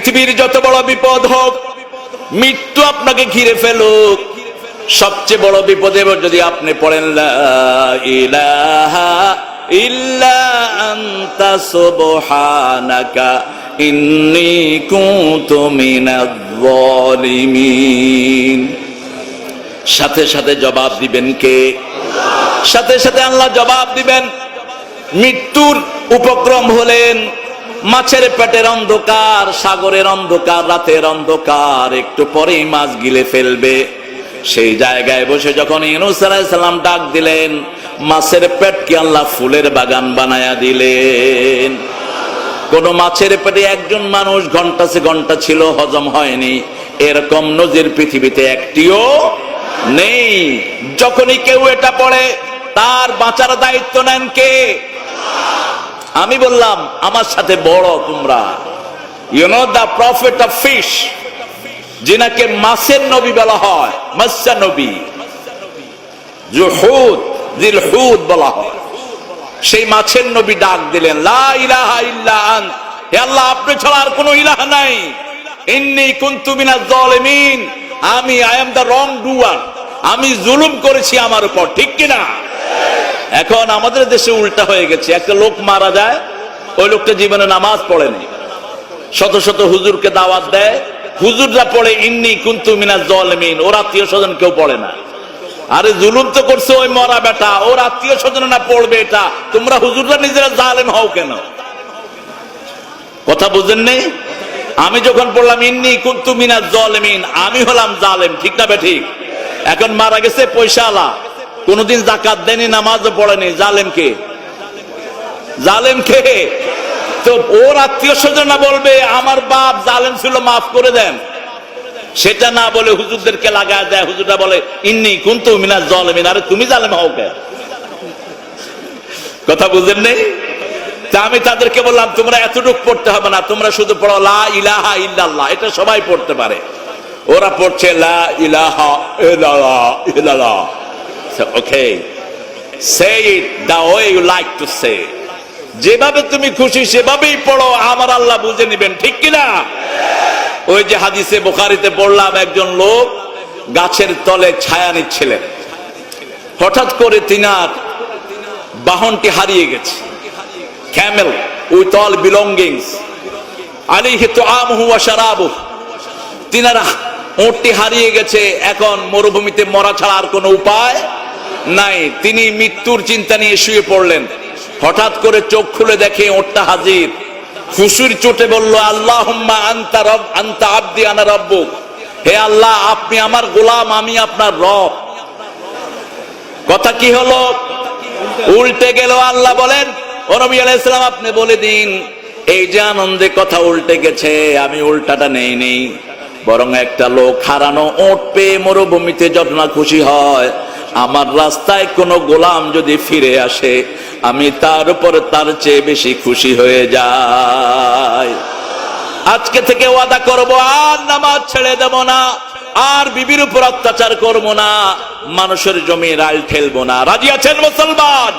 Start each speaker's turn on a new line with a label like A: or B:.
A: পৃথিবীর যত বড় বিপদ হোক, মৃত্যু আপনাকে ঘিরে ফেলুক, সবচেয়ে বড় বিপদে যদি আপনি পড়েন লা ইলাহা ইল্লা আনতা সুবহানাকা ইন্নী কুনতু মিনাজ জালিমিন, সাথে সাথে জবাব দিবেন কে? সাথে সাথে আল্লাহ জবাব দিবেন। মৃত্যুর উপক্রম হলেন, মাছের পেটের অন্ধকার, সাগরের অন্ধকার, রাতের অন্ধকার, একটু পরেই মাছ গিলে ফেলবে। সেই জায়গায় বসে যখন ইউনূস আলাইহিস সালাম ডাক দিলেন, মাছের পেটকে আল্লাহ ফুলের বাগান বানায়া দিলেন। কোন মাছের পেটে একজন মানুষ ঘন্টাছে ঘন্টা ছিল, হজম হয়নি, এরকম নজির পৃথিবীতে একটিও নেই। যখনই কেউ এটা পড়ে, তার বাঁচার দায়িত্ব নেন কে? আমি বললাম আমার সাথে বড় তোমরা, you know the prophet of fish, যিনাকে মাছের নবী বলা হয়, মৎস্য নবী, জুহুদ যিল হুদ বলা হয়, সেই মাছের নবী ডাক দিলেন, লা ইলাহা ইল্লা আন্ত, হে আল্লাহ আপনি ছাড়া আর কোনো ইলাহ নাই, ইন্নী কুনতু মিনাজ জালিমিন, আমি আই এম দা রং ডুয়ার, আমি জুলুম করেছি আমার উপর, ঠিক কিনা? এখন আমাদের দেশে উল্টা হয়ে গেছে, একটা লোক মারা যায়, ওই লোকটা জীবনে নামাজ পড়েনি, শত শত হুজুরকে দাওয়াত দেয়, হুজুররা পড়ে ইন্নী কুনতু মিনাজ জালিমিন, ওর আত্মীয় স্বজন কেউ পড়ে না। আরে জুলুম তো করছে ওই মরা বেটা, ওর আত্মীয় স্বজন না পড়বে এটা, তোমরা হুজুররা নিজেরা জালেম হও কেন? কথা বুঝেন নেই? আমি যখন পড়লাম ইন্নী কুনতু মিনাজ জালিমিন, আমি হলাম জালেম, ঠিক না বেঠিক? এখন মারা গেছে পয়সাওয়ালা, কোনদিন যাকাত দেয়নি, নামাজও পড়েনি, জালেম কে? জালেম কে? তো ওর আত্মীয় স্বজনরা বলবে আমার বাপ জালেম ছিল, মাফ করে দেন, সেটা না বলে হুজুরদেরকে লাগায় দেয়, হুজুররা বলে ইন্নী কুনতু মিনাজ জালিমিন, আরে তুমি জালেম হও কে? কথা বুঝেন নেই? তা আমি তাদেরকে বললাম তোমরা এতটুকু পড়তে হবে না, তোমরা শুধু পড়ো লা ইলাহা ইল্লাল্লাহ, এটা সবাই পড়তে পারে। ওরা পড়ছে লা ইলাহা ইল্লাল্লাহ ইল্লাল্লাহ। Okay, say it the way you like to say, যেভাবে তুমি খুশি সেভাবেই পড়ো, আমার আল্লাহ বুঝে নিবেন, ঠিক কিনা? ওই যে হাদিসে বুখারীতে পড়লাম, একজন লোক গাছের তলে ছায়া নিচ্ছিলেন, হঠাৎ করে তিনার বাহনটি হারিয়ে গেছে, ক্যামেল উইথ অল বিলঙ্গিংস, আলাইহি তুআমুহু ওয়া শারাবুহু, তিনার উটটি হারিয়ে গেছে, এখন মরুভূমিতে মরা ছাড়া আর কোনো উপায় নাই। তিনি মৃত্যুর চিন্তা নিয়ে শুয়ে পড়লেন, হঠাৎ করে চোখ খুলে দেখে উটটা হাজির, খুশির চোটে বলল আল্লাহুম্মা আনতা রব আনতা আবদি আনা রব্বুক, হে আল্লাহ আপনি আমার গোলাম, আমি আপনার রব। কথা কি হলো? উল্টে গেল। আল্লাহ বলেন ও নবী আলাইহিস সালাম আপনি বলে দিন, এই যে আনন্দে কথা উল্টে গেছে, আমি উল্টাটা নেই, বরং একটা লোক হারানো উট পেয়ে মরুভূমিতে যত না খুশি হয়, আমার রাস্তায় কোনো গোলাম যদি ফিরে আসে, আমি তার উপর তার চেয়ে বেশি খুশি হয়ে যাই। আজকে থেকে ওয়াদা করব, আর নামাজ ছেড়ে দেব না, আর বিবির উপর অত্যাচার করব না, মানুষের জমি রাইল ঠেলবো না। রাজি আছেন মুসলমান?